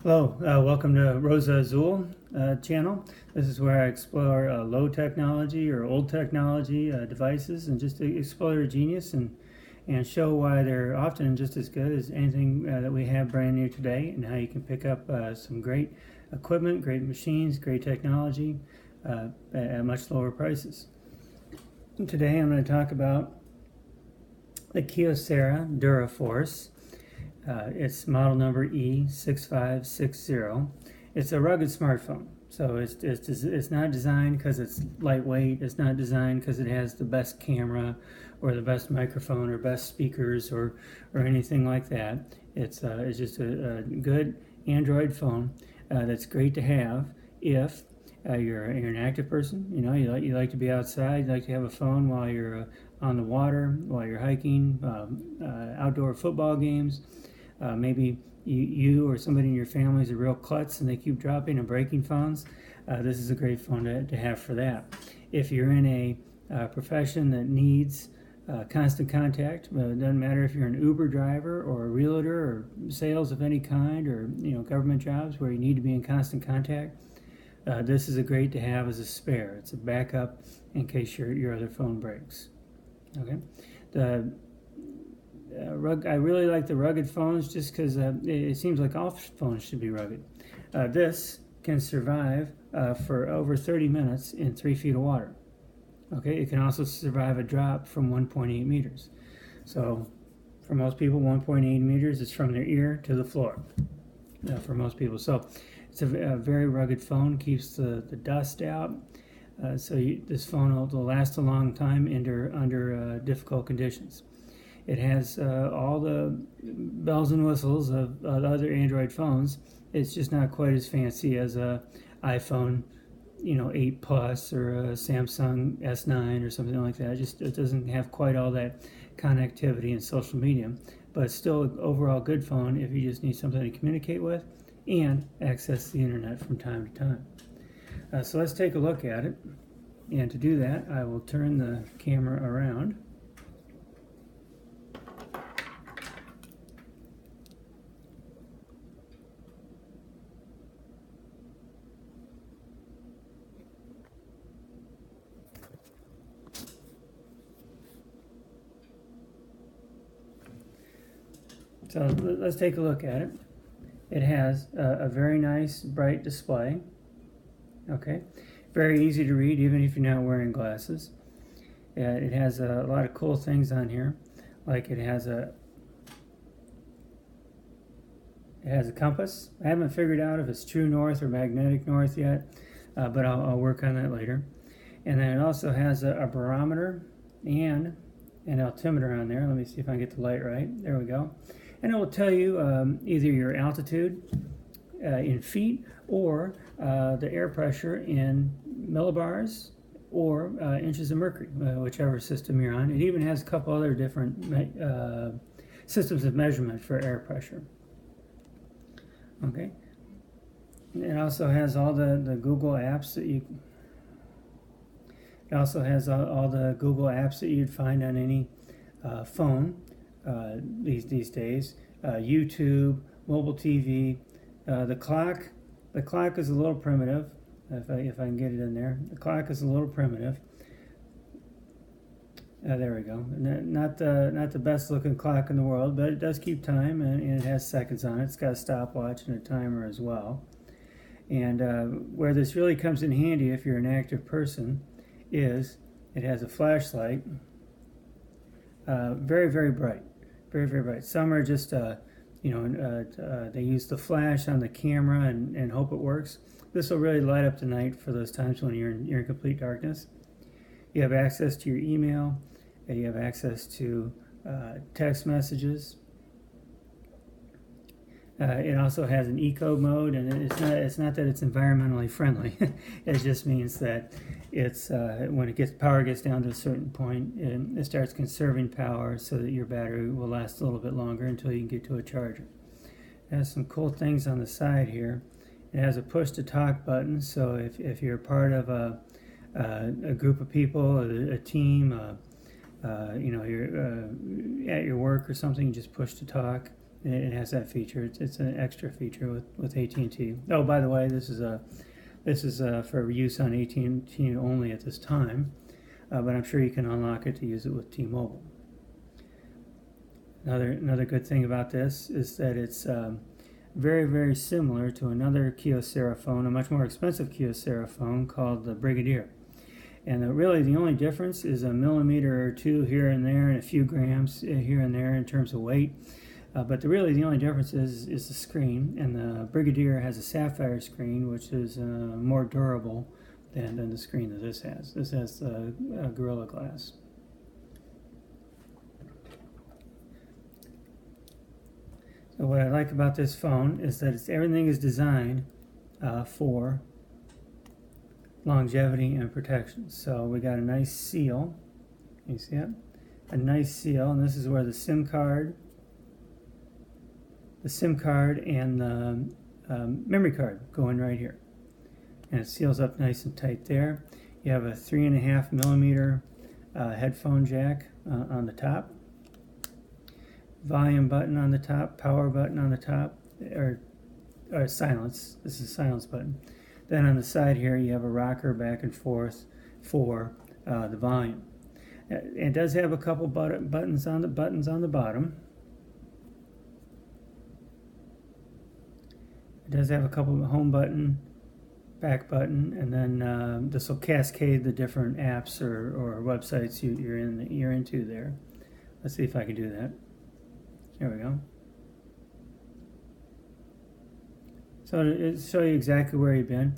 Hello, welcome to Rosa Azul channel. This is where I explore low technology or old technology devices and just explore their genius and show why they're often just as good as anything that we have brand new today, and how you can pick up some great equipment, great machines, great technology at much lower prices. And today I'm going to talk about the Kyocera Duraforce. It's model number E6560. It's a rugged smartphone. So it's not designed because it's lightweight. It's not designed because it has the best camera or the best microphone or best speakers or anything like that. It's just a good Android phone that's great to have if you're an active person. You know, you like to be outside. You like to have a phone while you're on the water, while you're hiking, outdoor football games. Maybe you or somebody in your family is a real klutz and they keep dropping and breaking phones. This is a great phone to have for that. If you're in a profession that needs constant contact, it doesn't matter if you're an Uber driver or a realtor or sales of any kind, or government jobs where you need to be in constant contact, this is a great to have as a spare. It's a backup in case your other phone breaks. Okay. I really like the rugged phones just because it seems like all phones should be rugged. This can survive for over 30 minutes in 3 feet of water. Okay, it can also survive a drop from 1.8 meters. So for most people, 1.8 meters is from their ear to the floor. For most people, so it's a very rugged phone. Keeps the dust out. This phone will last a long time under difficult conditions. It has all the bells and whistles of other Android phones. It's just not quite as fancy as a iPhone, 8 Plus or a Samsung S9 or something like that. It doesn't have quite all that connectivity and social media, but it's still an overall good phone if you just need something to communicate with and access the internet from time to time. So let's take a look at it. And to do that, I will turn the camera around. So let's take a look at it. It has a very nice bright display. Okay, very easy to read even if you're not wearing glasses. It has a lot of cool things on here, like it has a compass. I haven't figured out if it's true north or magnetic north yet, but I'll work on that later. And then it also has a barometer and an altimeter on there. Let me see if I can get the light right. There we go. And it will tell you either your altitude in feet or the air pressure in millibars or inches of mercury, whichever system you're on. It even has a couple other different systems of measurement for air pressure. Okay. It also has all the Google apps that you. It also has all the Google apps that you'd find on any phone these days. YouTube, mobile TV, the clock is a little primitive. If I can get it in there, the clock is a little primitive. There we go. Not the best looking clock in the world, but it does keep time, and it has seconds on it. It's got a stopwatch and a timer as well. And where this really comes in handy if you're an active person is it has a flashlight. Very, very bright. Very, very bright. Some are just, they use the flash on the camera and hope it works. This will really light up the night for those times when you're in complete darkness. You have access to your email. You have access to text messages. It also has an eco mode, and it's not that it's environmentally friendly. It just means that it's when power gets down to a certain point, it starts conserving power so that your battery will last a little bit longer until you can get to a charger. It has some cool things on the side here. It has a push to talk button, so if you're part of a group of people, a team, you're at your work or something, you just push to talk. It has that feature. It's an extra feature with AT&T. Oh, by the way, this is for use on AT&T only at this time, but I'm sure you can unlock it to use it with T-Mobile. Another good thing about this is that it's very, very similar to another Kyocera phone, a much more expensive Kyocera phone called the Brigadier. And really the only difference is a millimeter or two here and there and a few grams here and there in terms of weight. But really the only difference is the screen, and the Brigadier has a sapphire screen, which is more durable than the screen that this has. This has Gorilla Glass. So what I like about this phone is that everything is designed for longevity and protection. So we got a nice seal. You see it? A nice seal, and this is where the SIM card and the memory card go in right here, and it seals up nice and tight there. You have a 3.5 millimeter headphone jack on the top, volume button on the top, power button on the top, or silence. This is a silence button. Then on the side here you have a rocker back and forth for the volume. It does have a couple buttons on the bottom. It does have a couple of home button, back button, and then this will cascade the different apps or websites you're into there. Let's see if I can do that. There we go. So to show you exactly where you've been.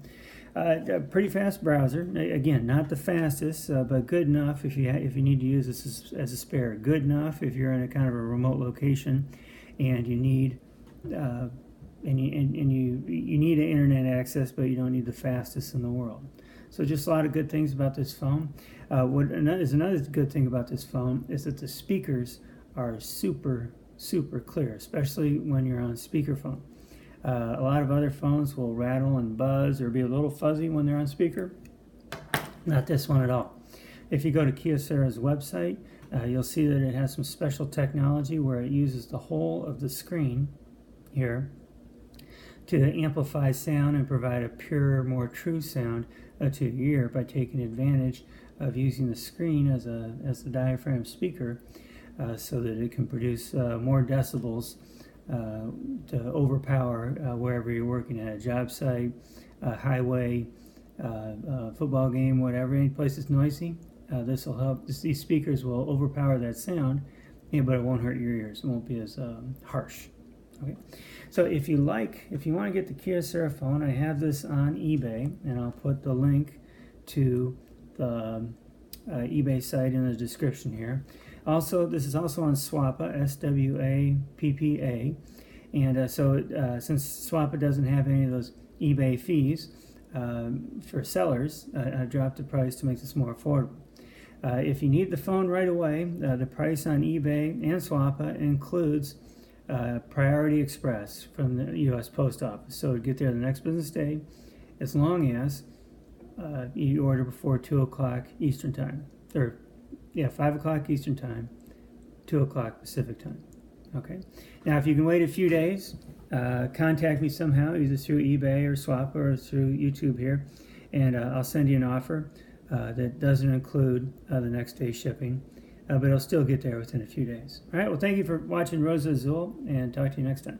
A pretty fast browser. Again, not the fastest, but good enough if you need to use this as a spare. Good enough if you're in a kind of a remote location and you need you need an internet access, but you don't need the fastest in the world. So just a lot of good things about this phone. Another good thing about this phone is that the speakers are super clear, especially when you're on speakerphone. A lot of other phones will rattle and buzz or be a little fuzzy when they're on speaker. Not this one at all. If you go to Kyocera's website, you'll see that it has some special technology where it uses the whole of the screen here to amplify sound and provide a purer, more true sound to your ear by taking advantage of using the screen as the diaphragm speaker, so that it can produce more decibels to overpower wherever you're working at, a job site, a highway, football game, whatever, any place that's noisy. This will help. These speakers will overpower that sound, but it won't hurt your ears. It won't be as harsh. Okay. So if you want to get the Kyocera phone, I have this on eBay, and I'll put the link to the eBay site in the description here. Also, this is also on Swappa, SWAPPA, and since Swappa doesn't have any of those eBay fees for sellers, I dropped the price to make this more affordable. If you need the phone right away, the price on eBay and Swappa includes Priority Express from the U.S. Post Office, so it'll get there the next business day, as long as you order before 2 o'clock Eastern Time, 5 o'clock Eastern Time, 2 o'clock Pacific Time. Okay. Now, if you can wait a few days, contact me somehow, either through eBay or Swappa or through YouTube here, and I'll send you an offer that doesn't include the next day shipping, but it'll still get there within a few days. All right. Well, thank you for watching Rosa Azul, and talk to you next time.